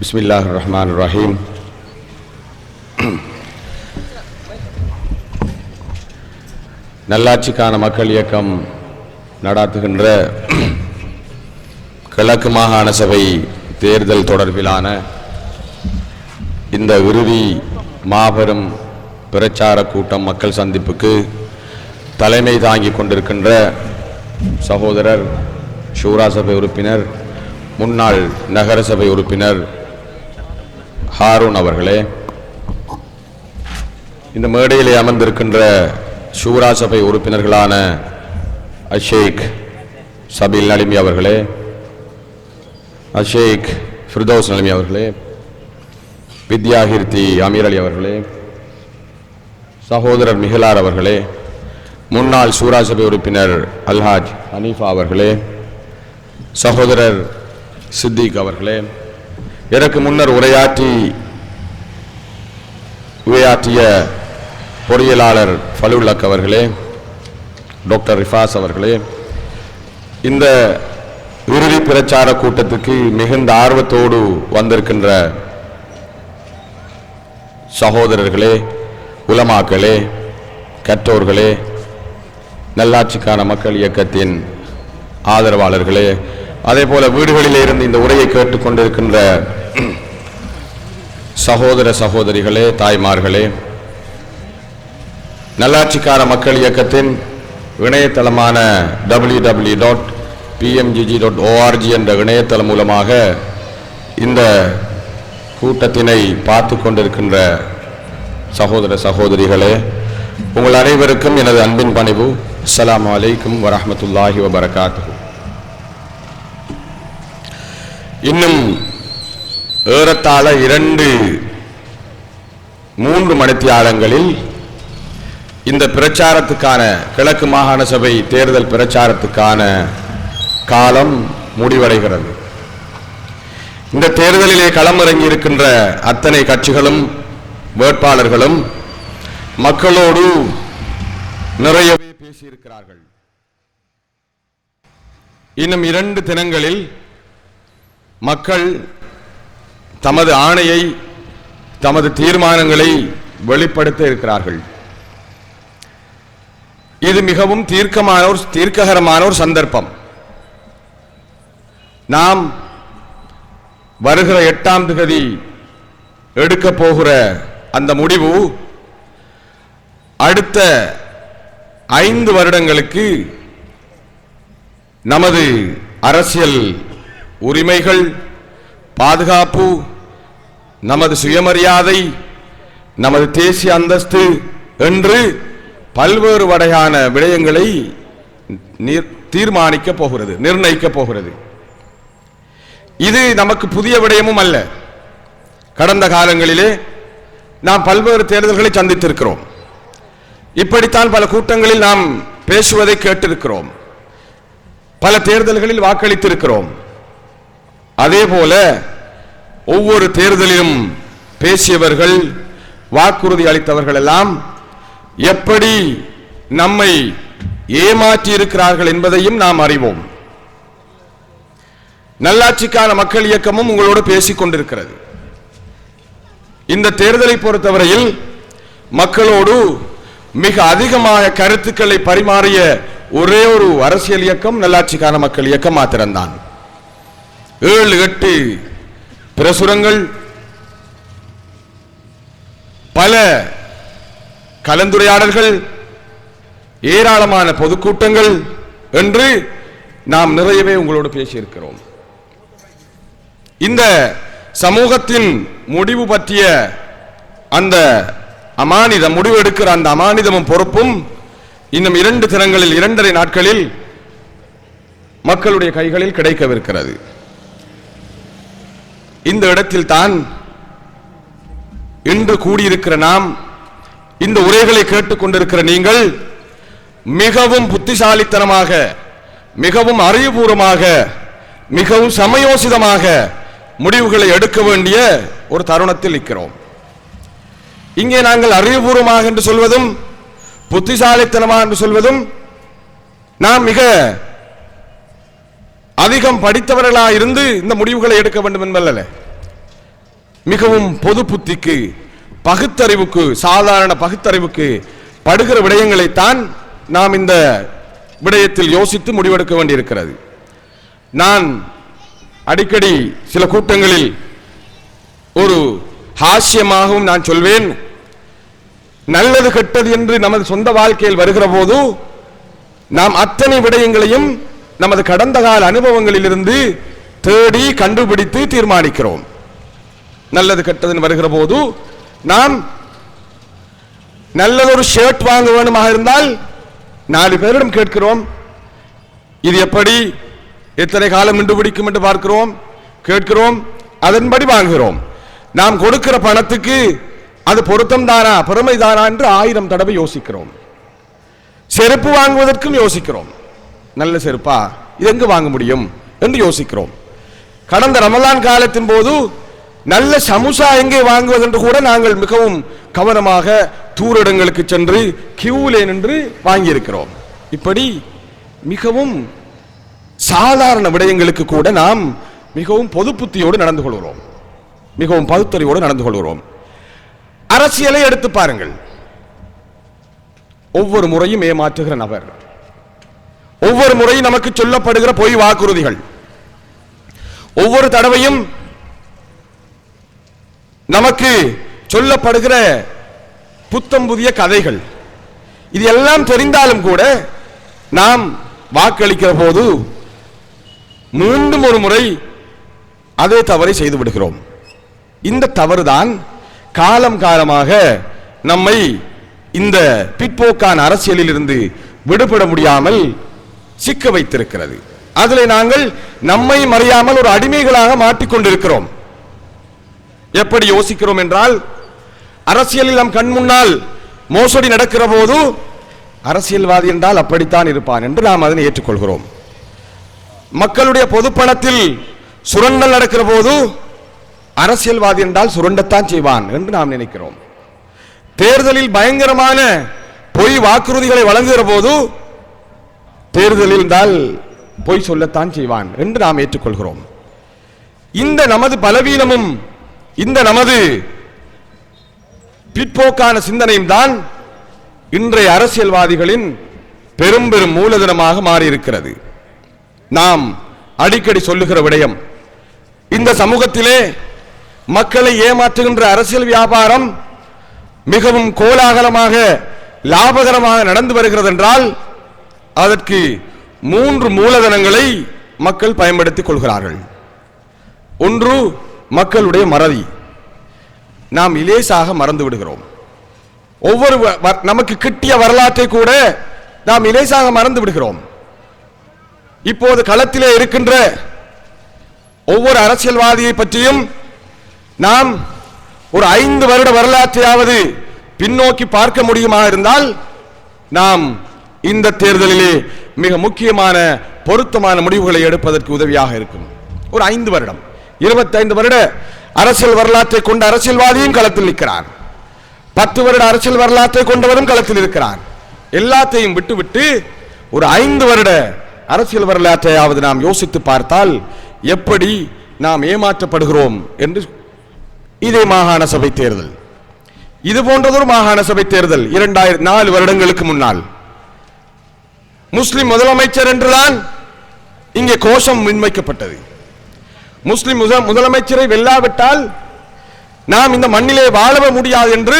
பிஸ்மில்லாஹிர் ரஹ்மானிர் ரஹீம். நல்லாட்சிக்கான மக்கள் இயக்கம் நடாத்துகின்ற கிழக்கு மாகாண சபை தேர்தல் தொடர்பிலான இந்த இறுதி மாபெரும் பிரச்சார கூட்டம் மக்கள் சந்திப்புக்கு தலைமை தாங்கிக் கொண்டிருக்கின்ற சகோதரர் ஷூரா சபை உறுப்பினர் முன்னாள் நகர சபை உறுப்பினர் ஹாரூன் அவர்களே, இந்த மேடையிலே அமர்ந்திருக்கின்ற ஷூரா சபை உறுப்பினர்களான அஷேக் சபீல் நலிமி அவர்களே, அஷேக் ஃபிர்தௌஸ் நலிமி அவர்களே, வித்யாகிர்த்தி அமீர் அலி அவர்களே, சகோதரர் மிஹலார் அவர்களே, முன்னாள் ஷூரா சபை உறுப்பினர் அல்ஹாஜ் ஹனீஃபா அவர்களே, சகோதரர் சித்திக் அவர்களே, எனக்கு முன்னர் உரையாற்றிய பொறியியலாளர் ஃபலுல்லக் அவர்களே, டாக்டர் ரிஃபாஸ் அவர்களே, இந்த இறுதி பிரச்சார கூட்டத்துக்கு மிகுந்த ஆர்வத்தோடு வந்திருக்கின்ற சகோதரர்களே, உலமாக்களே, கற்றோர்களே, நல்லாட்சிக்கான மக்கள் இயக்கத்தின் ஆதரவாளர்களே, அதே போல வீடுகளிலே இருந்து இந்த உரையை கேட்டுக்கொண்டிருக்கின்ற சகோதர சகோதரிகளே, தாய்மார்களே, நல்லாட்சிக்கான மக்கள் இயக்கத்தின் இணையதளமான www.pmgg.org என்ற இணையதளம் மூலமாக இந்த கூட்டத்தினை பார்த்து கொண்டிருக்கின்ற சகோதர சகோதரிகளே, உங்கள் அனைவருக்கும் எனது அன்பின் பணிவு. அஸ்ஸலாமு அலைக்கும் வரஹ்மத்துல்லாஹி வபரகாத்துஹு. இன்னும் ஏறத்தாழ 2-3 மணித்தியாலங்களில் இந்த பிரச்சாரத்துக்கான கிழக்கு மாகாண சபை தேர்தல் பிரச்சாரத்துக்கான காலம் முடிவடைகிறது. இந்த தேர்தலிலே களமிறங்கி இருக்கின்ற அத்தனை கட்சிகளும் வேட்பாளர்களும் மக்களோடு நிறையவே பேசியிருக்கிறார்கள். இன்னும் 2 தினங்களில் மக்கள் தமது ஆணையை, தமது தீர்மானங்களை வெளிப்படுத்த இருக்கிறார்கள். இது மிகவும் தீர்க்ககரமான ஒரு சந்தர்ப்பம். நாம் வருகிற 8ஆம் தேதி எடுக்க போகிற அந்த முடிவு அடுத்த 5 வருடங்களுக்கு நமது அரசியல் உரிமைகள், பாதுகாப்பு, நமது சுயமரியாதை, நமது தேசிய அந்தஸ்து என்று பல்வேறு வகையான விடயங்களை தீர்மானிக்க போகிறது, நிர்ணயிக்க போகிறது. இது நமக்கு புதிய விடயமும் அல்ல. கடந்த காலங்களிலே நாம் பல்வேறு தேர்தல்களை சந்தித்திருக்கிறோம். இப்படித்தான் பல கூட்டங்களில் நாம் பேசுவதை கேட்டிருக்கிறோம். பல தேர்தல்களில் வாக்களித்திருக்கிறோம். அதே போல ஒவ்வொரு தேர்தலிலும் பேசியவர்கள், வாக்குறுதி அளித்தவர்கள் எல்லாம் எப்படி நம்மை ஏமாற்றி இருக்கிறார்கள் என்பதையும் நாம் அறிவோம். நல்லாட்சிக்கான மக்கள் இயக்கமும் உங்களோடு பேசிக் கொண்டிருக்கிறது. இந்த தேர்தலை பொறுத்தவரையில் மக்களோடு மிக அதிகமாக கருத்துக்களை பரிமாறிய ஒரே ஒரு அரசியல் இயக்கம் நல்லாட்சிக்கான மக்கள் இயக்கம் மாத்திரம்தான். 7-8 பிரசுரங்கள், பல கலந்துரையாடல்கள், ஏராளமான பொதுக்கூட்டங்கள் என்று நாம் நிறையவே உங்களோடு பேசியிருக்கிறோம். இந்த சமூகத்தின் முடிவு பற்றிய அந்த அமானிதம், முடிவு எடுக்கிற அந்த அமானிதமும் பொறுப்பும் இன்னும் 2 தினங்களில், 2.5 நாட்களில் மக்களுடைய கைகளில் கிடைக்கவிருக்கிறது. இந்த இடத்தில் தான் இன்று கூடியிருக்கிற நாம், இந்த உரைகளை கேட்டுக்கொண்டிருக்கிற நீங்கள் மிகவும் புத்திசாலித்தனமாக, மிகவும் அறிவுபூர்வமாக, மிகவும் சமயோசிதமாக முடிவுகளை எடுக்க வேண்டிய ஒரு தருணத்தில் இருக்கிறோம். இங்கே நாங்கள் அறிவுபூர்வமாக என்று சொல்வதும் புத்திசாலித்தனமாக என்று சொல்வதும் நாம் மிக அதிகம் படித்தவர்களாக இருந்து இந்த முடிவுகளை எடுக்க வேண்டும் என்பதல்ல. மிகவும் பொது புத்திக்கு, பகுத்தறிவுக்கு, சாதாரண பகுத்தறிவுக்கு படுகிற விடயங்களைத்தான் நாம் இந்த விடயத்தில் யோசித்து முடிவெடுக்க வேண்டியிருக்கிறது. நான் அடிக்கடி சில கூட்டங்களில் ஒரு ஹாஸ்யமாகவும் நான் சொல்வேன், நல்லது கெட்டது என்று நமது சொந்த வாழ்க்கையில் வருகிற போது நாம் அத்தனை விடயங்களையும் நமது கடந்த கால அனுபவங்களிலிருந்து தேடி கண்டுபிடித்து தீர்மானிக்கிறோம். நல்லது கெட்டதுன்னு வருகிற போது நாம் நல்லதொரு ஷர்ட் வாங்க வேண்டுமாக இருந்தால் 4 பேரிடம் கேட்கிறோம், இது எப்படி எத்தனை காலம் நின்று பிடிக்கும் என்று பார்க்கிறோம், கேட்கிறோம், அதன்படி வாங்குகிறோம். நாம் கொடுக்கிற பணத்துக்கு அது பொருத்தம் தானா, பெருமை தானா என்று 1000 தடவை யோசிக்கிறோம். செருப்பு வாங்குவதற்கும் யோசிக்கிறோம், நல்ல செருப்பா, இது எங்கு வாங்க முடியும் என்று யோசிக்கிறோம். கடந்த ரமலான் காலத்தின் போது நல்ல சமுசா எங்கே வாங்குவது என்று கூட நாங்கள் மிகவும் கவனமாக தூரிடங்களுக்கு சென்று கியூலே நின்று வாங்கியிருக்கிறோம். இப்படி மிகவும் சாதாரண விடயங்களுக்கு கூட நாம் மிகவும் பொது புத்தியோடு நடந்து கொள்கிறோம், மிகவும் பகுத்தறிவோடு நடந்து கொள்கிறோம். அரசியலை எடுத்து பாருங்கள். ஒவ்வொரு முறையும் ஏமாற்றுகிற நபர், ஒவ்வொரு முறையும் நமக்கு சொல்லப்படுகிற பொய் வாக்குறுதிகள், ஒவ்வொரு தடவையும் நமக்கு சொல்லப்படுகிற புத்தம் புதிய கதைகள், இது எல்லாம் தெரிந்தாலும் கூட நாம் வாக்களிக்கிற போது மீண்டும் ஒரு முறை அதே தவறை செய்து விடுகிறோம். இந்த தவறுதான் காலம் காலமாக நம்மை இந்த பிற்போக்கான அரசியலில் இருந்து விடுபட முடியாமல் சிக்க வைத்திருக்கிறது. அதில் நாங்கள் நம்மை மறையாமல் ஒரு அடிமைகளாக மாட்டிக்கொண்டிருக்கிறோம். எப்படி யோசிக்கிறோம் என்றால், அரசியலில் நம் கண் முன்னால் மோசடி நடக்கிற போது அரசியல்வாதி என்றால் அப்படித்தான் இருப்பான் என்று நாம் அதனை ஏற்றுக்கொள்கிறோம். மக்களுடைய பொது பணத்தில் சுரண்டல் நடக்கிற போது அரசியல்வாதி என்றால் சுரண்டத்தான் செய்வான் என்று நாம் நினைக்கிறோம். தேர்தலில் பயங்கரமான பொய் வாக்குறுதிகளை வழங்குகிற போது தேர்தலில் இருந்தால் பொய் சொல்லத்தான் செய்வான் என்று நாம் ஏற்றுக்கொள்கிறோம். இந்த நமது பலவீனமும் இந்த நமது பிற்போக்கான சிந்தனையும் தான் இன்றைய அரசியல்வாதிகளின் பெரும் பெரும் மூலதனமாக மாறியிருக்கிறது. நாம் அடிக்கடி சொல்லுகிற விடயம், இந்த சமூகத்திலே மக்களை ஏமாற்றுகின்ற அரசியல் வியாபாரம் மிகவும் கோலாகலமாக லாபகரமாக நடந்து வருகிறது என்றால் அதற்கு 3 மூலதனங்களை மக்கள் பயன்படுத்திக் கொள்கிறார்கள். ஒன்று, மக்களுடைய மறதி. நாம் இலேசாக மறந்து விடுகிறோம். ஒவ்வொரு நமக்கு கிட்டிய வரலாற்றை கூட நாம் இலேசாக மறந்து விடுகிறோம். இப்போது களத்திலே இருக்கின்ற ஒவ்வொரு அரசியல்வாதியை பற்றியும் நாம் ஒரு 5 வருட வரலாற்றையாவது பின்னோக்கி பார்க்க முடியுமா இருந்தால் நாம் இந்த தேர்தலிலே மிக முக்கியமான பொருத்தமான முடிவுகளை எடுப்பதற்கு உதவியாக இருக்கும். ஒரு 5 வருடம் 25 வருட அரசியல் வரலாற்றை கொண்ட அரசியல்வாதியும் களத்தில் நிற்கிறார், 10 வருட அரசியல் வரலாற்றை கொண்டவரும் களத்தில் இருக்கிறார். எல்லாத்தையும் விட்டுவிட்டு ஒரு 5 வருட அரசியல் வரலாற்றையாவது நாம் யோசித்து பார்த்தால் எப்படி நாம் ஏமாற்றப்படுகிறோம் என்று. இதே மாகாண சபை தேர்தல், இது போன்றதொரு மாகாண சபை தேர்தல் 2004 வருடங்களுக்கு முன்னால் முஸ்லிம் முதலமைச்சர் என்றுதான் இங்கே கோஷம் முன்வைக்கப்பட்டது. முஸ்லிம் முதலமைச்சரை வெல்லாவிட்டால் நாம் இந்த மண்ணிலே வாழ முடியாது என்று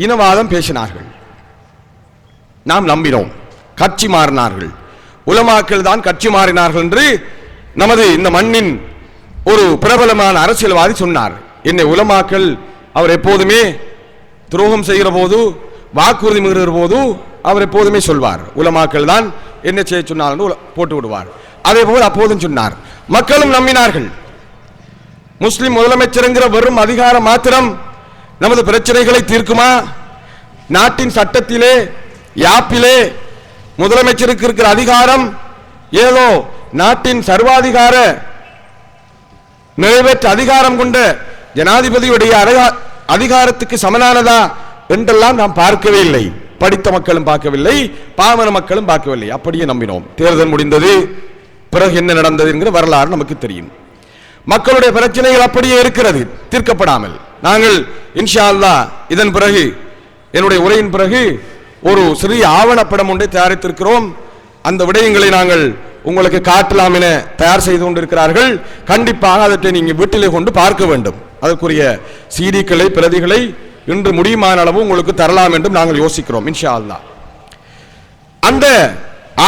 இனவாதம் பேசினார்கள். நாம் நம்பினோம். கட்சி மாறினார்கள், உலமாக்கள் தான் கட்சி மாறினார்கள் என்று நமது இந்த மண்ணின் ஒரு பிரபலமான அரசியல்வாதி சொன்னார். என்னை உலமாக்கள் அவர் எப்போதுமே துரோகம் செய்கிற போது, வாக்குறுதி மீறுகிற போது அவர் எப்போதுமே சொல்வார், உலமாக்கள் தான் என்ன செய்ய சொன்னார் போட்டு விடுவார். அதே போல் அப்போதும் சொன்னார். மக்களும் நம்பினார்கள். முஸ்லிம் முதலமைச்சர் என்கிற வெறும் அதிகாரம் மாத்திரம் நமது பிரச்சனைகளை தீர்க்குமா? நாட்டின் சட்டத்திலே யாப்பிலே முதலமைச்சருக்கு இருக்கிற அதிகாரம் ஏதோ நாட்டின் சர்வாதிகார நிறைவேற்ற அதிகாரம் கொண்ட ஜனாதிபதியுடைய அதிகாரத்துக்கு சமனானதா என்றெல்லாம் நாம் பார்க்கவே இல்லை. படித்த மக்களும் பார்க்கவில்லை, பாமர மக்களும் பார்க்கவில்லை. அப்படியே நம்பினோம். தேர்தல் முடிந்தது, பிறகு என்ன நடந்தது என்கிற வரலாறு நமக்கு தெரியும். மக்களுடைய பிரச்சனைகள் அப்படியே இருக்கிறது தீர்க்கப்படாமல். நாங்கள் இன்ஷா அல்லாஹ் இதன் பிறகு என்னுடைய உரையின் பிறகு ஒரு சிறிய ஆவணப்படம் ஒன்றை தயாரித்திருக்கிறோம். அந்த விடயங்களை நாங்கள் உங்களுக்கு காட்டலாம் என தயார் செய்து கொண்டிருக்கிறார்கள். கண்டிப்பாக அதை நீங்க வீட்டிலே கொண்டு பார்க்க வேண்டும். அதற்குரிய சீடிக்களை பிரதிகளை இன்று முடியுமான அளவு உங்களுக்கு தரலாம் என்றும் நாங்கள் யோசிக்கிறோம் இன்ஷா அல்லாஹ். அந்த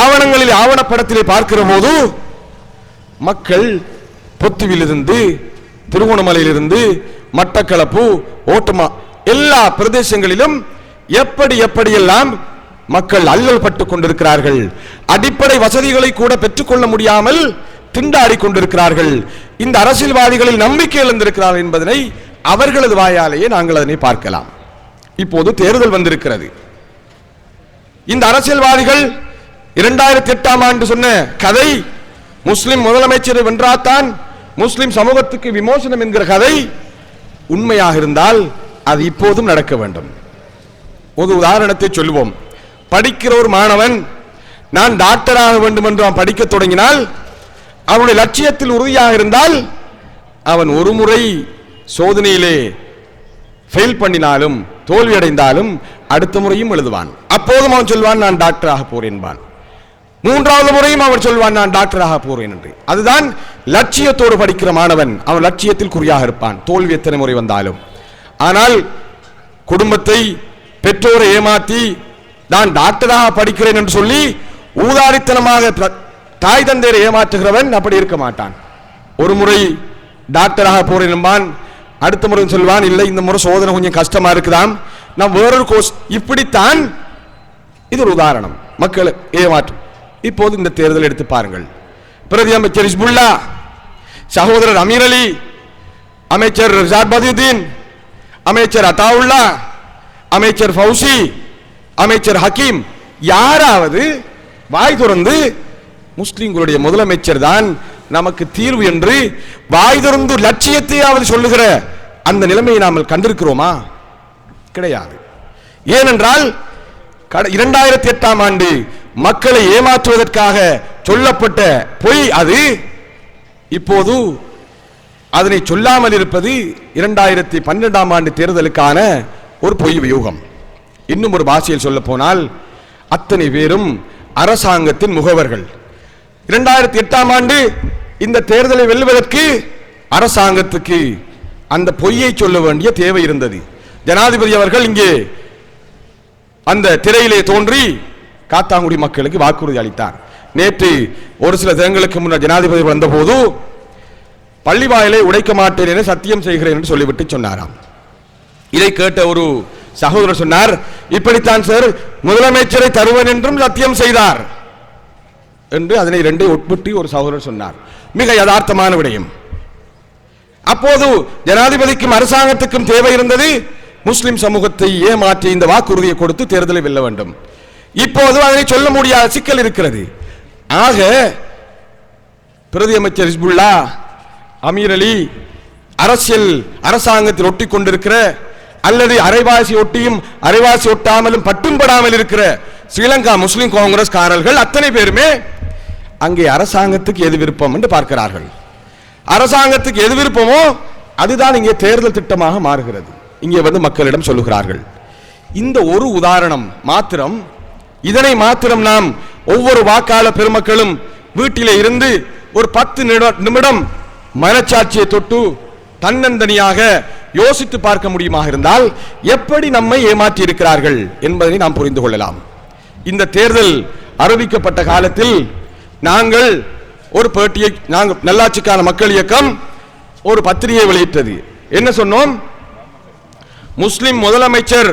ஆவணங்களில் ஆவணப்படத்திலே பார்க்கிற போது மக்கள் பொத்துவிலிருந்து திருகோணமலையிலிருந்து மட்டக்களப்பு ஓட்டுமா எல்லா பிரதேசங்களிலும் எப்படியெல்லாம் மக்கள் அல்லல் பட்டுக் கொண்டிருக்கிறார்கள். அடிப்படை வசதிகளை கூட பெற்றுக்கொள்ள முடியாமல் திண்டாடி கொண்டிருக்கிறார்கள். இந்த அரசியல்வாதிகளில் நம்பிக்கை இழந்திருக்கிறார்கள் என்பதனை அவர்களது வாயாலேயே நாங்கள் அதனை பார்க்கலாம். இப்போது தேர்தல் வந்திருக்கிறது. இந்த அரசியல்வாதிகள் 2008ஆம் ஆண்டு சொன்ன கதை முஸ்லிம் முதலமைச்சரை வென்றாத்தான் முஸ்லிம் சமூகத்துக்கு விமோசனம் என்கிற கதை உண்மையாக இருந்தால் அது இப்போதும் நடக்க வேண்டும். ஒரு உதாரணத்தை சொல்லுவோம். படிக்கிற ஒரு மாணவன் நான் டாக்டராக வேண்டும் என்று அவன் படிக்க தொடங்கினால் அவனுடைய லட்சியத்தில் உறுதியாக இருந்தால் அவன் ஒரு முறை சோதனையிலே ஃபெயில் பண்ணினாலும் தோல்வி அடைந்தாலும் அடுத்த முறையும் எழுதுவான். அப்போதும் அவன் சொல்வான் நான் டாக்டராக போறேன் என்பான். மூன்றாவது முறையும் அவன் சொல்வான் நான் டாக்டராக போறேன் என்று. அதுதான் லட்சியத்தோடு படிக்கிற மாணவன். அவன் லட்சியத்தில் குறியாக இருப்பான் தோல்வி எத்தனை முறை வந்தாலும். ஆனால் குடும்பத்தை பெற்றோரை ஏமாற்றி நான் டாக்டராக படிக்கிறேன் என்று சொல்லி ஊதாரித்தனமாக தாய் தந்தையரை ஏமாற்றுகிறவன் அப்படி இருக்க மாட்டான். ஒரு முறை டாக்டராக போறேன் என்பான், அடுத்த முறை சொல்வான் இல்லை இந்த முறை சோதனை கொஞ்சம் கஷ்டமா இருக்குதாம் நான் வேறொரு கோர்ஸ். இப்படித்தான் இது ஒரு உதாரணம் மக்களை ஏமாற்றும். இப்போது இந்த தேர்தல் எடுத்து பாருங்கள். பிரதி அமைச்சர் ஹிஸ்புல்லா, சகோதரர் அமீர் அலி, அமைச்சர் ரிசாத் பதியுதீன், அமைச்சர் அத்தாவுல்லா, அமைச்சர் ஃபௌசி, அமைச்சர் ஹக்கீம், யாராவது வாய் திறந்து முஸ்லிம்களுடைய முதலமைச்சர் தான் நமக்கு தீர்வு என்று வாய் திறந்து லட்சியத்தையாவது சொல்லுகிற அந்த நிலைமையை நாம் கண்டிருக்கிறோமா? கிடையாது. ஏனென்றால் 2008ஆம் ஆண்டு மக்களை ஏமாற்றுவதற்காக சொல்லப்பட்ட பொய் அது. இப்போது அதனை சொல்லாமல் இருப்பது 2012ஆம் ஆண்டு தேர்தலுக்கான ஒரு பொய் வியூகம். இன்னும் ஒரு பாஷையில் சொல்ல போனால் அத்தனை பேரும் அரசாங்கத்தின் முகவர்கள். 2008ஆம் ஆண்டு இந்த தேர்தலை வெல்லுவதற்கு அரசாங்கத்துக்கு அந்த பொய்யை சொல்ல வேண்டிய தேவை இருந்தது. ஜனாதிபதி அவர்கள் இங்கே அந்த திரையிலே தோன்றி காத்தாங்குடி மக்களுக்கு வாக்குறுதி அளித்தார். நேற்று ஒரு சில தினங்களுக்கு முன்னர் ஜனாதிபதி வந்தபோது பள்ளி வாயிலை உடைக்க மாட்டேன் என சத்தியம் செய்கிறேன் என்று சொல்லிவிட்டு சொன்னாராம். இதை கேட்ட ஒரு சகோதரர் சொன்னார், இப்படித்தான் சார் முதலமைச்சரை தருவன் என்றும் சத்தியம் செய்தார் என்று அதனை இரண்டை ஒப்பிட்டு ஒரு சகோதரர் சொன்னார். மிக யதார்த்தமான விடயம். அப்போது ஜனாதிபதிக்கும் அரசாங்கத்துக்கும் தேவை இருந்தது முஸ்லிம் சமூகத்தை ஏமாற்றி இந்த வாக்குறுதியை கொடுத்து தேர்தலை வெல்ல வேண்டும். இப்போது அதனை சொல்ல முடியாத சிக்கல் இருக்கிறது. ஆக பிரதி அமைச்சர் ஹிஸ்புல்லா, அமீர் அலி, அரசியல் அரசாங்கத்தில் ஒட்டி கொண்டிருக்கிற அல்லது அரைவாசி ஒட்டியும் அரைவாசி ஒட்டாமலும் பட்டும் படாமல் இருக்கிற ஸ்ரீலங்கா முஸ்லிம் காங்கிரஸ் காரர்கள் அத்தனை பேருமே அங்கே அரசாங்கத்துக்கு எது விருப்பம் என்று பார்க்கிறார்கள். அரசாங்கத்துக்கு எது விருப்பமோ அதுதான் இங்கே தேர்தல் திட்டமாக மாறுகிறது. இங்கே வந்து மக்களிடம் சொல்லுகிறார்கள். இந்த ஒரு உதாரணம் மாத்திரம், இதனை மாத்திரம் நாம் ஒவ்வொரு வாக்காளர் பெருமக்களும் வீட்டிலே இருந்து ஒரு 10 நிமிடம் மனச்சாட்சியை தொட்டு தன்னந்தனியாக யோசித்து பார்க்க முடியுமாக இருந்தால் எப்படி நம்மை ஏமாற்றி இருக்கிறார்கள் என்பதை நாம் புரிந்து கொள்ளலாம். இந்த தேர்தல் அறிவிக்கப்பட்ட காலத்தில் நாங்கள் ஒரு பேட்டியை, நாங்கள் நல்லாட்சிக்கான மக்கள் இயக்கம் ஒரு பத்திரிகை வெளியிட்டது. என்ன சொன்னோம்? முஸ்லிம் முதலமைச்சர்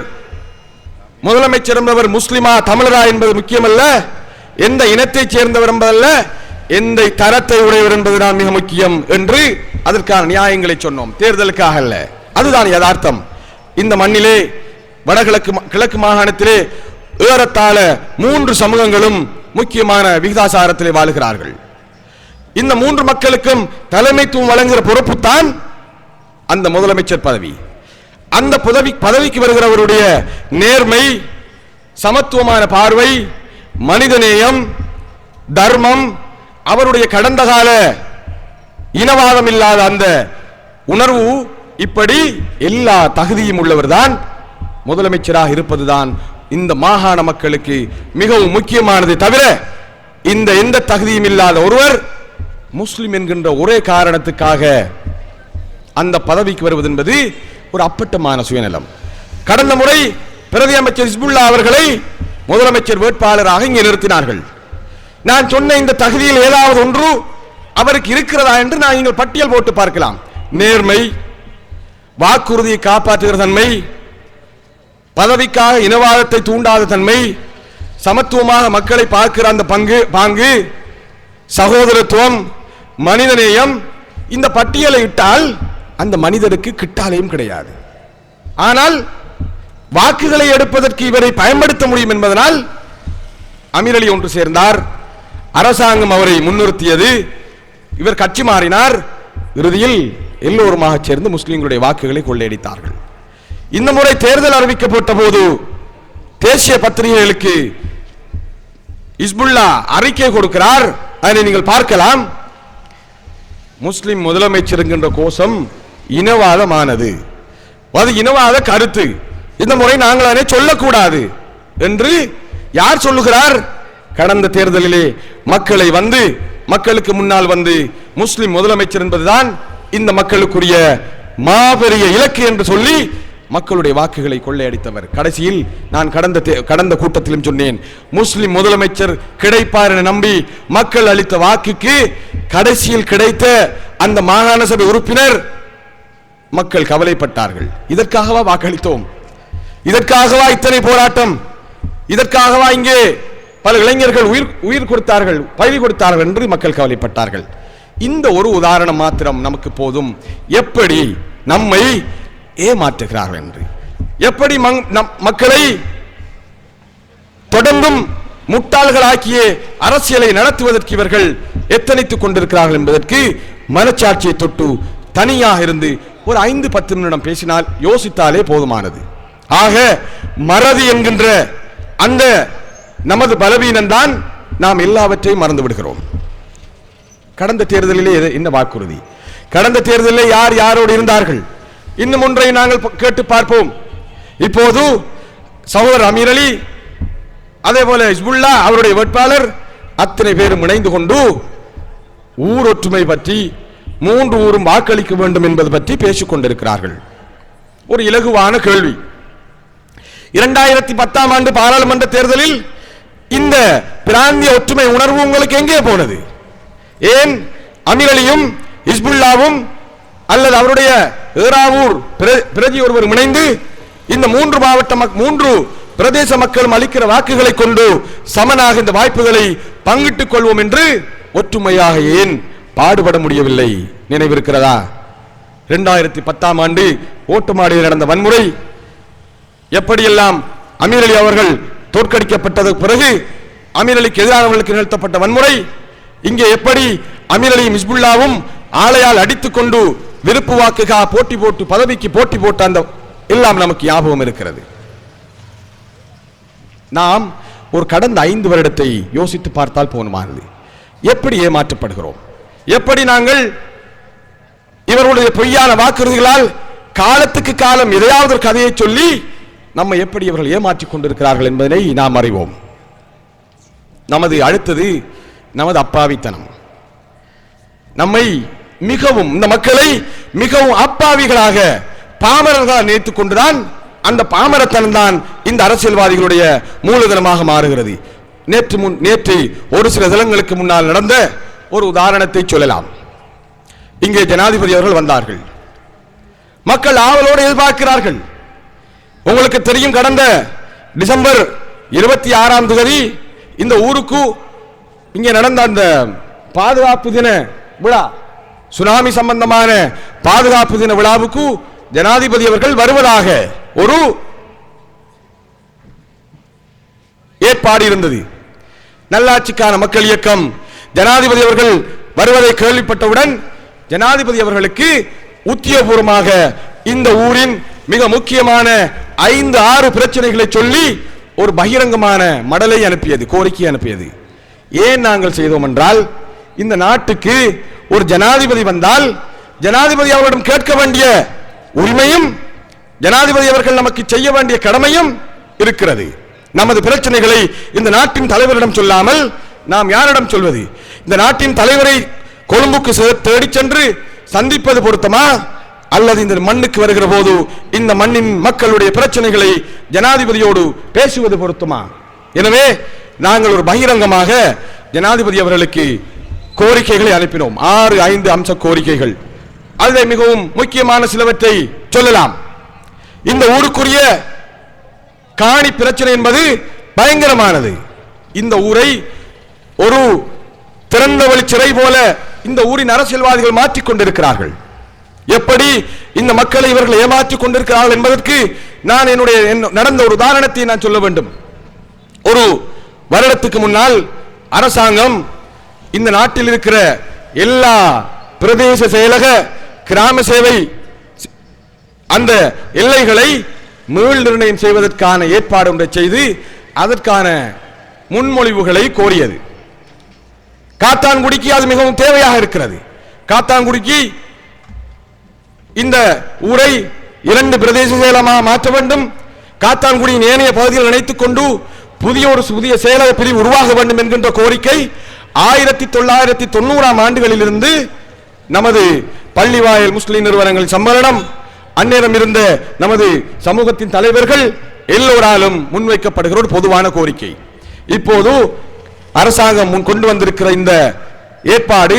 என்பவர் முஸ்லிமா தமிழரா என்பது முக்கியமல்ல, எந்த இனத்தைச் சேர்ந்தவர் என்பதல்ல, எந்த தரத்தை உடையவர் என்பதுதான் மிக முக்கியம் என்று அதற்கான நியாயங்களை சொன்னோம். தேர்தலுக்காக அல்ல. அதுதான் யதார்த்தம். இந்த மண்ணிலே கிழக்கு மாகாணத்திலே ஏறத்தாழ 3 சமூகங்களும் முக்கியமான விகிதாசாரத்திலே வாழுகிறார்கள். இந்த 3 மக்களுக்கும் தலைமைத்துவம் வழங்குகிற பொறுப்புத்தான் அந்த முதலமைச்சர் பதவி. அந்த பதவிக்கு வருகிறவருடைய நேர்மை, சமத்துவமான பார்வை, மனிதநேயம், தர்மம், அவருடைய கடந்த கால இனவாதம் இல்லாத அந்த உணர்வு, இப்படி எல்லா தகுதியும் உள்ளவர்தான் முதலமைச்சராக இருப்பதுதான் இந்த மாகாண மக்களுக்கு மிகவும் முக்கியமானது. தவிர இந்த எந்த தகுதியும் இல்லாத ஒருவர் முஸ்லிம் என்கின்ற ஒரே காரணத்துக்காக அந்த பதவிக்கு வருவது என்பது ஒரு அப்பட்டமான சுயநலம். கடந்த முறை பிரதி அமைச்சர் ஹிஸ்புல்லா அவர்களை முதலமைச்சர் வேட்பாளராக இங்கே நிறுத்தினார்கள். நான் சொன்ன இந்த தகுதியில் ஏதாவது ஒன்று அவருக்கு இருக்கிறதா என்று நீங்கள் பட்டியல் போட்டு பார்க்கலாம். நேர்மை, வாக்குறுதியை காப்பாற்றுகிற தன்மை, பதவிக்காக இனவாதத்தை தூண்டாத தன்மை, சமத்துவமாக மக்களை பார்க்கிற அந்த பாங்கு, சகோதரத்துவம், மனிதநேயம், இந்த பட்டியலை இட்டால் அந்த மனிதருக்கு கிட்டாலையும் கிடையாது. ஆனால் வாக்குகளை எடுப்பதற்கு இவரை பயன்படுத்த முடியும் என்பதனால் அமீர் அலி ஒன்று சேர்ந்தார். அரசாங்கம் அவரை முன்னிறுத்தியது. இவர் கட்சி மாறினார். இறுதியில் எல்லோருமாக சேர்ந்து முஸ்லிம்களுடைய வாக்குகளை கொள்ளையடித்தார்கள். இந்த முறை தேர்தல் அறிவிக்கப்பட்ட போது தேசிய பத்திரிகைகளுக்கு ஹிஸ்புல்லா அறிக்கை கொடுக்கிறார். அதனை நீங்கள் பார்க்கலாம். முஸ்லிம் முதலமைச்சர் என்கின்ற கோஷம் இனவாதமானது, அது இனவாத கருத்து, இந்த முறை நாங்கள் அதனை சொல்லக்கூடாது என்று யார் சொல்லுகிறார்? கடந்த தேர்தலிலே மக்களை வந்து மக்களுக்கு முன்னால் வந்து முஸ்லிம் முதலமைச்சர் என்பதுதான் இந்த மக்களுக்குரிய மாபெரிய இலக்கு என்று சொல்லி மக்களுடைய வாக்குகளை கொள்ளையடித்தவர். கடைசியில் நான் கடந்த கூட்டத்திலும் சொன்னேன், முஸ்லிம் முதலமைச்சர் கிடைப்பார் என நம்பி மக்கள் அளித்த வாக்குக்கு கடைசியில் கிடைத்த அந்த மாகாண சபை உறுப்பினர் மக்கள் கவலைப்பட்டார்கள். இதற்காகவா வாக்களித்தோம்? இதற்காகவா இத்தனை போராட்டம்? இதற்காகவா இங்கே பல இளைஞர்கள் உயிர் கொடுத்தார்கள், பயிர் கொடுத்தார்கள் என்று மக்கள் கவலைப்பட்டார்கள். இந்த ஒரு உதாரணம் மாத்திரம் நமக்கு போதும், எப்படி நம்மை ஏமாற்றுகிறார்கள் என்று, எப்படி மக்களை தொடர்ந்தும் முட்டாள்களாக்கிய அரசியலை நடத்துவதற்கு இவர்கள் எத்தனைத்துக் கொண்டிருக்கிறார்கள் என்பதற்கு மனச்சாட்சியை தொட்டு தனியாக இருந்து ஒரு 5-10 நிமிடம் பேசினால் யோசித்தாலே போதுமானது. ஆக மறதி என்கின்ற அந்த நமது பலவீனம்தான் நாம் எல்லாவற்றையும் மறந்து விடுகிறோம். கடந்த தேர்தலிலே என்ன வாக்குறுதி, கடந்த தேர்தலில் யார் யாரோடு இருந்தார்கள், இன்னும் ஒன்றை நாங்கள் கேட்டு பார்ப்போம். இப்போது சகோதரர் அமீர் அலி, அதே போல ஹிஸ்புல்லா அவருடைய வேட்பாளர் அத்தனை பேரும் இணைந்து கொண்டு ஊர் ஒற்றுமை பற்றி 3 ஊரும் வாக்களிக்க வேண்டும் என்பது பற்றி பேசிக் கொண்டிருக்கிறார்கள். ஒரு இலகுவான கேள்வி, 2010ஆம் ஆண்டு பாராளுமன்ற தேர்தலில் இந்த பிராந்திய ஒற்றுமை உணர்வு உங்களுக்கு எங்கே போனது? ஏன் அமீர் அலியும் ஹிஸ்புல்லாவும் அல்லது அவருடைய ஏறாவூர் பிரதி ஒருவர் இணைந்து இந்த 3 பிரதேச மக்களும் அளிக்கிற வாக்குகளை கொண்டு சமனாக இந்த வாய்ப்புகளை பங்கிட்டுக் கொள்வோம் என்று ஒற்றுமையாக ஏன் பாடுபட முடியவில்லை? நினைவிருக்கிறதா? 2010ஆம் ஆண்டு ஓட்டுமாடியில் நடந்த வன்முறை, எப்படியெல்லாம் அமீர் அலி அவர்கள் தோற்கடிக்கப்பட்டதற்கு பிறகு அமீர் அலிக்கு எதிரானவர்களுக்கு நிகழ்த்தப்பட்ட வன்முறை, இங்கே எப்படி அமீர் அலியும் ஹிஸ்புல்லாவும் ஆலையால் அடித்துக் கொண்டு விருப்பு வாக்குகா போட்டி போட்டு பதவிக்கு போட்டி போட்ட அந்த எல்லாம் நமக்கு ஞாபகம் இருக்கிறது. நாம் ஒரு கடந்த 5 வருடத்தை யோசித்து பார்த்தால் போதுமானது. எப்படி ஏமாற்றப்படுகிறோம், எப்படி நாங்கள் இவருடைய பொய்யான வாக்குறுதிகளால் காலத்துக்கு காலம் எதையாவது ஒரு கதையை சொல்லி நம்மை எப்படி இவர்கள் ஏமாற்றிக் கொண்டிருக்கிறார்கள் என்பதனை நாம் அறிவோம். நமது அடுத்தது நமது அப்பாவித்தனம். நம்மை மிகவும், இந்த மக்களை மிகவும் அப்பாவிகளாக பாமரர்களாக நினைத்துக் கொண்டுதான் அந்த பாமரத்தனம் தான் இந்த அரசியல்வாதிகளுடைய மூலதனமாக மாறுகிறது. நேற்று ஒரு சில தினங்களுக்கு முன்னால் நடந்த ஒரு உதாரணத்தை சொல்லலாம். இங்கே ஜனாதிபதி அவர்கள் வந்தார்கள். மக்கள் ஆவலோடு எதிர்பார்க்கிறார்கள். உங்களுக்கு தெரியும், கடந்த டிசம்பர் 26ஆம் தேதி இந்த ஊருக்கு இங்கே நடந்த அந்த பாதுகாப்பு தின விழா, சுனாமி சம்பந்தமான பாதுகாப்பு தின விழாவுக்கு ஜனாதிபதி அவர்கள் வருவதாக ஒரு ஏற்பாடு இருந்தது. நல்லாட்சிக்கான மக்கள் இயக்கம் ஜனாதிபதி அவர்கள் வருவதை கேள்விப்பட்டவுடன் ஜனாதிபதி அவர்களுக்கு உத்தியோகபூர்வமாக இந்த ஊரின் மிக முக்கியமான 5-6 பிரச்சனைகளை சொல்லி ஒரு பகிரங்கமான மடலை அனுப்பியது, கோரிக்கை அனுப்பியது. ஏன் நாங்கள் செய்தோம் என்றால், இந்த நாட்டுக்கு ஒரு ஜனாதிபதி வந்தால் ஜனாதிபதி அவரிடம் கேட்க வேண்டிய உரிமையும் ஜனாதிபதி அவர்கள் நமக்கு செய்ய வேண்டிய கடமையும் இருக்கிறது. நமது பிரச்சனைகளை இந்த நாட்டின் தலைவரிடம் சொல்லாமல் நாம் யாரிடம் சொல்வது? இந்த நாட்டின் தலைவரை கொழும்புக்கு தேடி சென்று சந்திப்பது பொருத்தமா, அல்லது இந்த மண்ணுக்கு வருகிற போது இந்த மண்ணின் மக்களுடைய பிரச்சனைகளை ஜனாதிபதியோடு பேசுவது பொருத்தமா? எனவே நாங்கள் ஒரு பகிரங்கமாக ஜனாதிபதி அவர்களுக்கு கோரிக்கைகளை அனுப்பினோம். 6-5 அம்ச கோரிக்கைகள். அதில் மிகவும் முக்கியமான சிலவற்றை சொல்லலாம். இந்த ஊருக்குரிய காணி பிரச்சனை என்பது பயங்கரமானது. இந்த ஊரை ஒரு திறந்த வழி சிறை போல இந்த ஊரின் அரசியல்வாதிகள் மாற்றிக் கொண்டிருக்கிறார்கள். எப்படி இந்த மக்களை இவர்கள் ஏமாற்றிக் கொண்டிருக்கிறார்கள் என்பதற்கு நான் என்னுடைய நடந்த ஒரு உதாரணத்தை நான் சொல்ல வேண்டும். ஒரு வருடத்துக்கு முன்னால் அரசாங்கம் இந்த நாட்டில் இருக்கிற எல்லா பிரதேச செயலக கிராம சேவை அந்த எல்லைகளை மீள் நிர்ணயம் செய்வதற்கான ஏற்பாடு ஒன்றை செய்து அதற்கான முன்மொழிவுகளை கோரியது. காத்தான்குடிக்கு அது மிகவும் தேவையாக இருக்கிறது. காத்தான்குடிக்கு இந்த ஊரை 2 பிரதேச செயலமாக மாற்ற வேண்டும். காத்தான்குடியின் ஏனைய பகுதிகள் இணைத்துக் கொண்டு புதிய செயலக பிரிவு உருவாக வேண்டும் என்கின்ற கோரிக்கை 1990ஆம் ஆண்டுகளிலிருந்து நமது பள்ளிவாயல் முஸ்லிம் நிறுவனங்கள் சம்மேளனம், அந்நேரம் இருந்த நமது சமூகத்தின் தலைவர்கள் எல்லோராலும் முன்வைக்கப்படுகிற ஒரு பொதுவான கோரிக்கை. இப்போது அரசாங்கம் கொண்டு வந்திருக்கிற இந்த ஏற்பாடு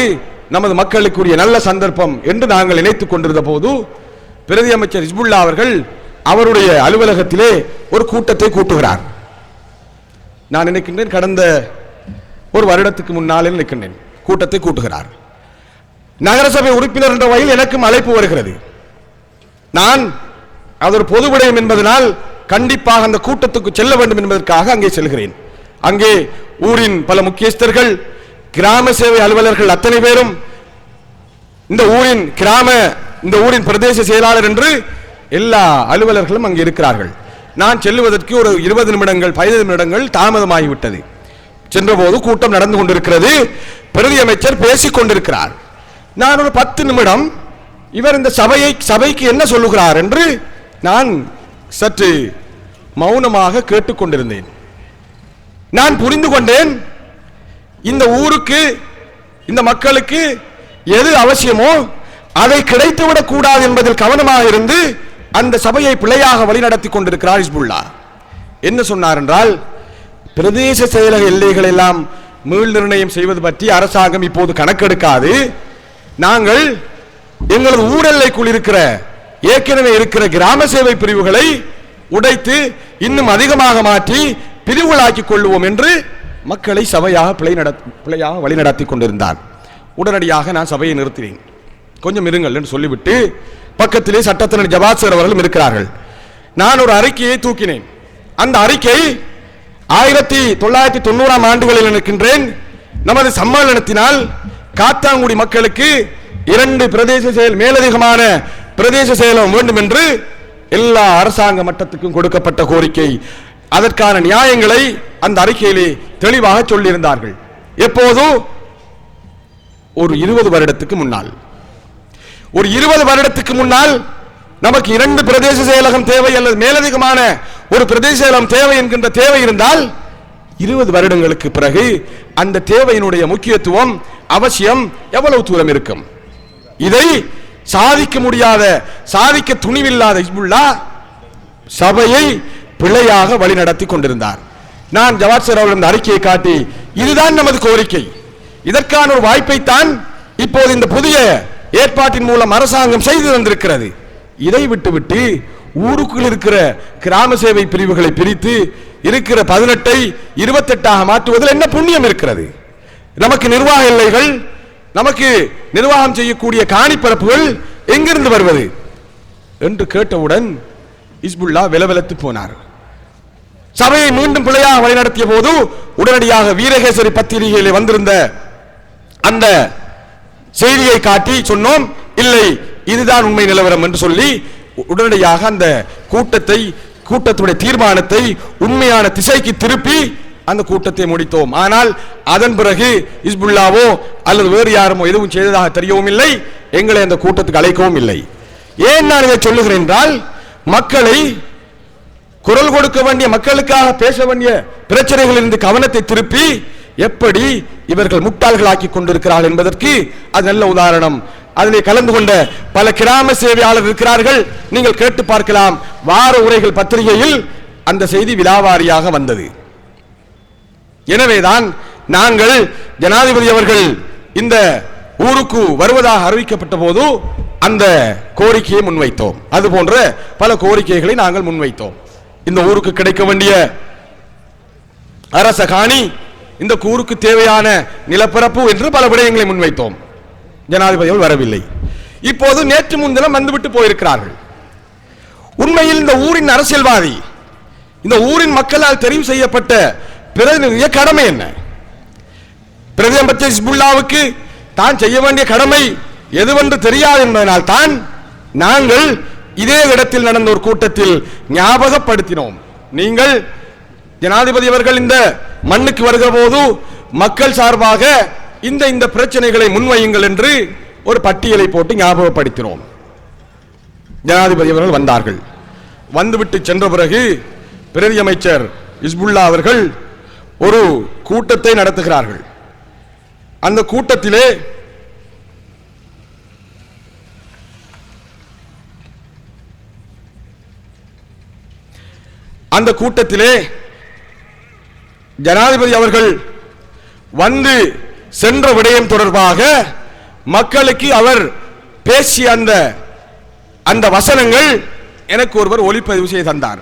நமது மக்களுக்குரிய நல்ல சந்தர்ப்பம் என்று நாங்கள் நினைத்துக் கொண்டிருந்த போது பிரதி அமைச்சர் ஹிஸ்புல்லா அவர்கள் அவருடைய அலுவலகத்திலே ஒரு கூட்டத்தை கூட்டுகிறார். நான் நினைக்கின்றேன் கடந்த ஒரு வருடத்துக்கு முன்னாலே நினைக்கின்றேன் கூட்டத்தை கூட்டுகிறார். நகரசபை உறுப்பினர் என்ற வகையில் எனக்கும் அழைப்பு வருகிறது. நான் அது ஒரு பொது விடயம் என்பதனால் கண்டிப்பாக அந்த கூட்டத்துக்கு செல்ல வேண்டும் என்பதற்காக அங்கே செல்கிறேன். அங்கே ஊரின் பல முக்கியஸ்தர்கள், கிராம சேவை அலுவலர்கள் அத்தனை பேரும், இந்த ஊரின் பிரதேச செயலாளர் என்று எல்லா அலுவலர்களும் அங்கே இருக்கிறார்கள். நான் செல்லுவதற்கு ஒரு 20 நிமிடங்கள் 15 நிமிடங்கள் தாமதமாகிவிட்டது. சென்றபோது கூட்டம் நடந்து கொண்டிருக்கிறது. பிரதி அமைச்சர் பேசிக் கொண்டிருக்கிறார். நான் ஒரு 10 நிமிடம் இவர் இந்த சபைக்கு என்ன சொல்லுகிறார் என்று நான் சற்று மௌனமாக கேட்டுக்கொண்டிருந்தேன். நான் புரிந்து கொண்டேன், இந்த ஊருக்கு இந்த மக்களுக்கு எது அவசியமோ அதை கிடைத்துவிடக் கூடாது என்பதில் கவனமாக இருந்து அந்த சபையை பிழையாக வழிநடத்தி கொண்டிருக்கிறார் ஹிஸ்புல்லா. என்ன சொன்னார் என்றால், பிரதேச செயலக எல்லைகள் எல்லாம் மீள் நிர்ணயம் செய்வது பற்றி அரசாங்கம் இப்போது கணக்கெடுக்காது. நாங்கள் எங்களது ஊரெல்லைக்குள் இருக்கிற ஏற்கனவே இருக்கிற கிராம சேவை பிரிவுகளை உடைத்து இன்னும் அதிகமாக மாற்றி பிரிவுகளாக்கிக் கொள்வோம் என்று மக்களை சபையாக பிழையாக வழிநடத்தி கொண்டிருந்தார். உடனடியாக நான் சபையை நிறுத்தினேன். கொஞ்சம் இருங்கள் என்று சொல்லிவிட்டு பக்கத்திலே சட்டத்தினர் ஜவாத் அவர்களும் இருக்கிறார்கள். நான் ஒரு அறிக்கையை தூக்கினேன். அந்த அறிக்கை 1990ஆம் ஆண்டுகளில் நினைக்கின்றேன் நமது சம்மேளனத்தினால் காத்தான்குடி மக்களுக்கு 2 பிரதேச செயல் மேலதிகமான பிரதேச செயலம் வேண்டும் என்று எல்லா அரசாங்க மட்டத்துக்கும் கொடுக்கப்பட்ட கோரிக்கை. அதற்கான நியாயங்களை அந்த அறிக்கையிலே தெளிவாக சொல்லியிருந்தார்கள். எப்போது? ஒரு 20 வருடத்துக்கு முன்னால். ஒரு 20 வருடத்துக்கு முன்னால் நமக்கு 2 பிரதேச செயலகம் தேவை அல்லது மேலதிகமான ஒரு பிரதேச செயலகம் தேவை என்கின்ற தேவை இருந்தால் 20 வருடங்களுக்கு பிறகு அந்த தேவையினுடைய முக்கியத்துவம் அவசியம் எவ்வளவு தூரம் இருக்கும்? இதை சாதிக்க முடியாத, சாதிக்க துணிவில்லாத ஹிஸ்புல்லா சபையை பிழையாக வழிநடத்தி கொண்டிருந்தார். நான் ஜவாத் சார் அவர்கள் அறிக்கையை காட்டி இதுதான் நமது கோரிக்கை, இதற்கான ஒரு வாய்ப்பை தான் இப்போது இந்த புதிய ஏற்பாட்டின் மூலம் அரசாங்கம் செய்து தந்திருக்கிறது. இதை விட்டுவிட்டு ஊருக்குள் இருக்கிற கிராம சேவை பிரிவுகளை பிரித்து இருக்கிற 18ஐ 28ஆக மாற்றுவதில் என்ன புண்ணியம் இருக்கிறது? நமக்கு நிர்வாக எல்லைகள், நமக்கு நிர்வாகம் செய்யக்கூடிய காணிப்பரப்புகள் எங்கிருந்து வருவது என்று கேட்டவுடன் ஹிஸ்புல்லா வெலவெலத்து போனார். சபையை மீண்டும் பிழையாக வழிநடத்திய போது உடனடியாக வீரகேசரி பத்திரிகையிலே வந்திருந்த அந்த செய்தியை காட்டி சொன்னோம், இல்லை இதுதான் உண்மை நிலவரம் என்று சொல்லி உடனடியாக அந்த கூட்டத்துடைய தீர்மானத்தை உண்மையான திசைக்கு திருப்பி அந்த கூட்டத்தை முடித்தோம். ஆனால் அதன் பிறகு ஹிஸ்புல்லாவோ அல்லது வேறு யாருமோ எதுவும் செய்ததாக தெரியவும் இல்லை, எங்களை அந்த கூட்டத்துக்கு அழைக்கவும் இல்லை. ஏன் நான் இதை சொல்லுகிறேன் என்றால், மக்களை குரல் கொடுக்க வேண்டிய, மக்களுக்காக பேச வேண்டிய பிரச்சனைகளிலிருந்து கவனத்தை திருப்பி எப்படி இவர்கள் முட்டாள்களாக்கி கொண்டிருக்கிறார்கள் என்பதற்கு அது நல்ல உதாரணம். அதிலே கலந்து கொண்ட பல கிராம சேவையாளர் இருக்கிறார்கள், நீங்கள் கேட்டு பார்க்கலாம். வார உரைகள் பத்திரிகையில் அந்த செய்தி விலாவாரியாக வந்தது. எனவேதான் நாங்கள் ஜனாதிபதி அவர்கள் இந்த ஊருக்கு வருவதாக அறிவிக்கப்பட்ட போது அந்த கோரிக்கையை முன்வைத்தோம். அது போன்ற பல கோரிக்கைகளை நாங்கள் முன்வைத்தோம். இந்த ஊருக்கு கிடைக்க வேண்டிய அரச காணி, இந்த ஊருக்கு தேவையான நிலப்பரப்பு என்று பல விடயங்களை முன்வைத்தோம். ஜனாதிபதிகள் வரவில்லை. இப்போது நேற்று முன்தினம் வந்துவிட்டு போயிருக்கிறார்கள். உண்மையில் இந்த ஊரின் அரசியல்வாதி, இந்த ஊரின் மக்களால் தெரிவு செய்யப்பட்ட பிரதிநிதிய கடமை என்ன? பிரதி அமைச்சர் ஹிஸ்புல்லாவுக்கு தான் செய்ய வேண்டிய கடமை எதுவென்று தெரியாது என்பதனால் தான் நாங்கள் இதே இடத்தில் நடந்த ஒரு கூட்டத்தில் ஞாபகப்படுத்தினோம். நீங்கள் ஜனாதிபதி அவர்கள் இந்த மண்ணுக்கு வருகிற போது மக்கள் சார்பாக இந்த பிரச்சனைகளை முன்வையுங்கள் என்று ஒரு பட்டியலை போட்டு ஞாபகப்படுத்தினோம். ஜனாதிபதி அவர்கள் வந்தார்கள். வந்துவிட்டு சென்ற பிறகு பிரதி அமைச்சர் ஹிஸ்புல்லா அவர்கள் ஒரு கூட்டத்தை நடத்துகிறார்கள். அந்த கூட்டத்திலே ஜனாதிபதி அவர்கள் வந்து சென்ற விடயம் தொடர்பாக மக்களுக்கு அவர் பேசிய அந்த வசனங்கள் எனக்கு ஒருவர் ஒளிப்பதிவு செய்து தந்தார்.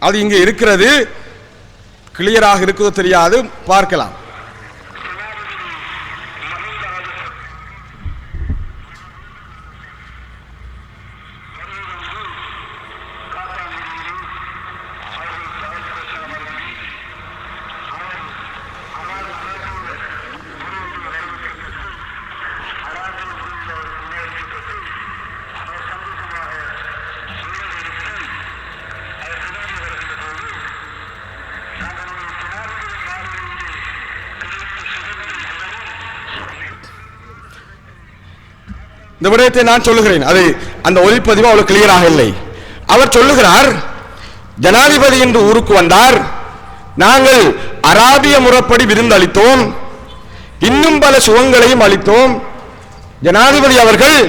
அது இங்கே இருக்கிறது, கிளியராக இருக்குதோ தெரியாது, பார்க்கலாம். இந்த விடயத்தை நான் சொல்லுகிறேன். அது அந்த ஒளிப்பதிவு அவ்வளவு கிளியராக இல்லை. அவர் சொல்லுகிறார், ஜனாதிபதி என்று ஊருக்கு வந்தார், நாங்கள் அராபிய முறைப்படி விருந்து அளித்தோம், இன்னும் பல சுகங்களையும் அளித்தோம். ஜனாதிபதி அவர்கள்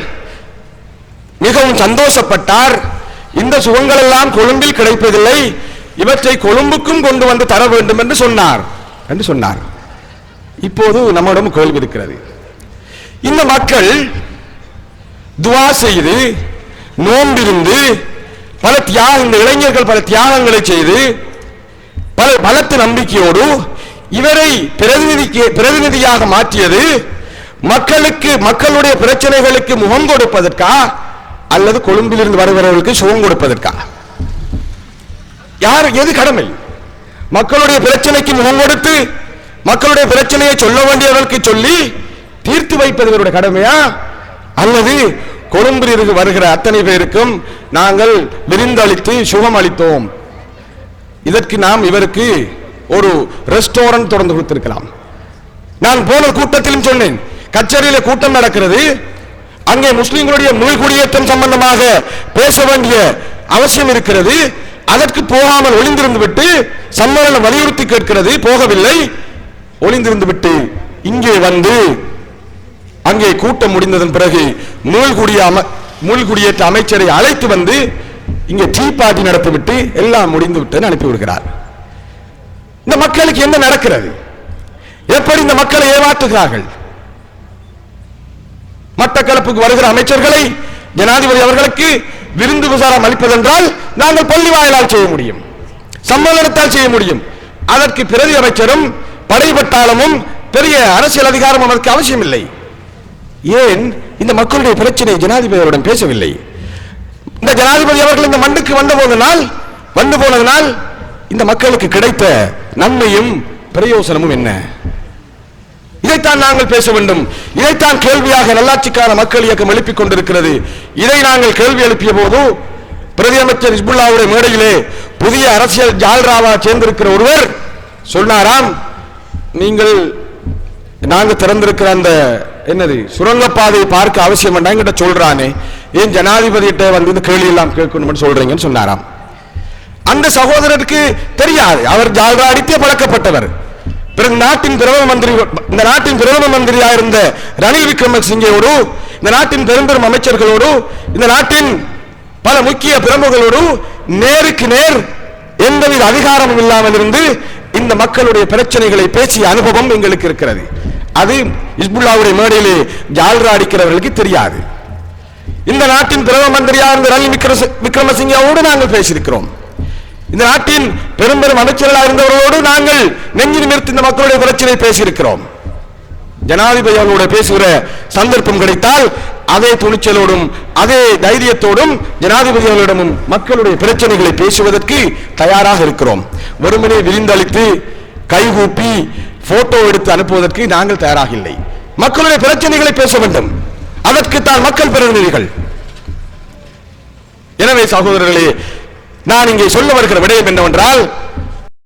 மிகவும் சந்தோஷப்பட்டார். இந்த சுகங்கள் எல்லாம் கொழும்பில் கிடைப்பதில்லை, இவற்றை கொழும்புக்கும் கொண்டு வந்து தர வேண்டும் என்று சொன்னார். இப்போது நம்மிடம் கேள்வி இருக்கிறது. இந்த மக்கள் துவா செய்து நோம்பிருந்து பல இந்த இளைஞர்கள் பல தியாகங்களை செய்து பலத்த நம்பிக்கையோடு இவரை பிரதிநிதியாக மாற்றியது மக்களுடைய பிரச்சனைகளுக்கு முகம் கொடுப்பதற்கா அல்லது கொழும்பிலிருந்து வருகிறவர்களுக்கு சுகம் கொடுப்பதற்கா? யார் எது கடமை? மக்களுடைய பிரச்சனைக்கு முகம் கொடுத்து மக்களுடைய பிரச்சனையை சொல்ல வேண்டியவர்களுக்கு சொல்லி தீர்த்து வைப்பது இவருடைய கடமையா? அல்லது கொழும்பிலிருந்து வருகிற அத்தனை பேருக்கும் நாங்கள் விருந்தளித்து சுகம் அளித்தோம், இதற்கு நாம் இவருக்கு ஒரு ரெஸ்டாரண்ட் திறந்து கொடுத்திருக்கலாம். நான் போன கூட்டத்திலும் சொன்னேன், கச்சேரியில கூட்டம் நடக்கிறது, அங்கே முஸ்லிம்களுடைய மீள்குடியேற்றம் சம்பந்தமாக பேச வேண்டிய அவசியம் இருக்கிறது. அதற்கு போகாமல் ஒளிந்திருந்து விட்டு சம்மேளனம் வலியுறுத்தி கேட்கிறது, போகவில்லை, ஒளிந்திருந்து விட்டு இங்கே வந்து அங்கே கூட்டம் முடிந்ததன் பிறகு மீள்குடியேற்ற அமைச்சரை அழைத்து வந்து இங்கே டீ பார்ட்டி நடத்திவிட்டு எல்லாம் முடிந்து விட்டு அனுப்பி விடுகிறார். இந்த மக்களுக்கு என்ன நடக்கிறது? எப்படி இந்த மக்களை ஏமாற்றுகிறார்கள்? மட்டக்களப்புக்கு வருகிற அமைச்சர்களை ஜனாதிபதி அவர்களுக்கு விருந்து விசாரம் அளிப்பதென்றால் நாங்கள் பள்ளி வாயிலால் செய்ய முடியும், சம்மேளனத்தால் செய்ய முடியும். அதற்கு பிரதி அமைச்சரும் படைபட்டாளமும் பெரிய அரசியல் அதிகாரம் அதற்கு அவசியம் இல்லை. ஏன் இந்த மக்களுடைய பிரச்சனை ஜனாதிபதி அவரிடம் பேசவில்லை? இந்த ஜனாதிபதி அவர்கள் இந்த மண்ணுக்கு வந்து போனதனால் இந்த மக்களுக்கு கிடைத்த நன்மையும் பிரயோசனமும் என்ன? இதைத்தான் நாங்கள் பேச வேண்டும். இதைத்தான் கேள்வியாக நல்லாட்சிக்கான மக்கள் இயக்கம் எழுப்பிக் கொண்டிருக்கிறது. இதை நாங்கள் கேள்வி எழுப்பிய போது பிரதி அமைச்சர் ஹிஸ்புல்லாவுடைய மேடையிலே புதிய அரசியல் ஜால்ராவா சேர்ந்திருக்கிற ஒருவர் சொன்னாராம், நீங்கள் நாங்க திறந்திருக்கிற அந்த என்னது சுரங்கப்பாதையை பார்க்க அவசியம் என்கிட்ட சொல்றானே, ஏன் ஜனாதிபதியிட்ட வந்து இந்த கேள்வி எல்லாம் கேட்கணும்னு சொல்றீங்கன்னு சொன்னாராம். அந்த சகோதரருக்கு தெரியாது, அவர் ஜால்ரா அடித்தே பழக்கப்பட்டவர். பிறகு நாட்டின் பிரதம மந்திரி, இந்த நாட்டின் பிரதம மந்திரியாக இருந்த ரணில் விக்ரமசிங்கோடு, இந்த நாட்டின் பெரும்பெரும் அமைச்சர்களோடு, இந்த நாட்டின் பல முக்கிய பிரமுகர்களோடு நேருக்கு நேர் எந்தவித அதிகாரமும் இல்லாமல் இருந்து இந்த மக்களுடைய பிரச்சனைகளை பேசிய அனுபவம் எங்களுக்கு இருக்கிறது. அது ஹிஸ்புல்லாவுடைய மேடையிலே ஜால்ரா அடிக்கிறவர்களுக்கு தெரியாது. இந்த நாட்டின் பிரதம மந்திரியாக இருந்த ரணில் விக்ரமசிங்கோடு நாங்கள் பேசியிருக்கிறோம். இந்த நாட்டின் பெரும்பெரும் அமைச்சர்களாக இருந்தவர்களோடு நாங்கள் நெஞ்சு நிமிர்த்தி இந்த மக்களுடைய பிரச்சனை பேசியிருக்கிறோம். ஜனாதிபதி அவர்களோட பேசுகிற சந்தர்ப்பம் கிடைத்தால் அதே துணிச்சலோடும் அதே தைரியத்தோடும் ஜனாதிபதி அவர்களிடமும் மக்களுடைய பிரச்சனைகளை பேசுவதற்கு தயாராக இருக்கிறோம். வெறுமனே விரிந்தளித்து கைகூப்பி போட்டோ எடுத்து அனுப்புவதற்கு நாங்கள் தயாராக இல்லை. மக்களுடைய பிரச்சனைகளை பேச வேண்டும், அதற்குத்தான் மக்கள் பிரதிநிதிகள். எனவே சகோதரர்களே, நான் இங்கே சொல்ல வருகிற விடயம் என்னவென்றால்,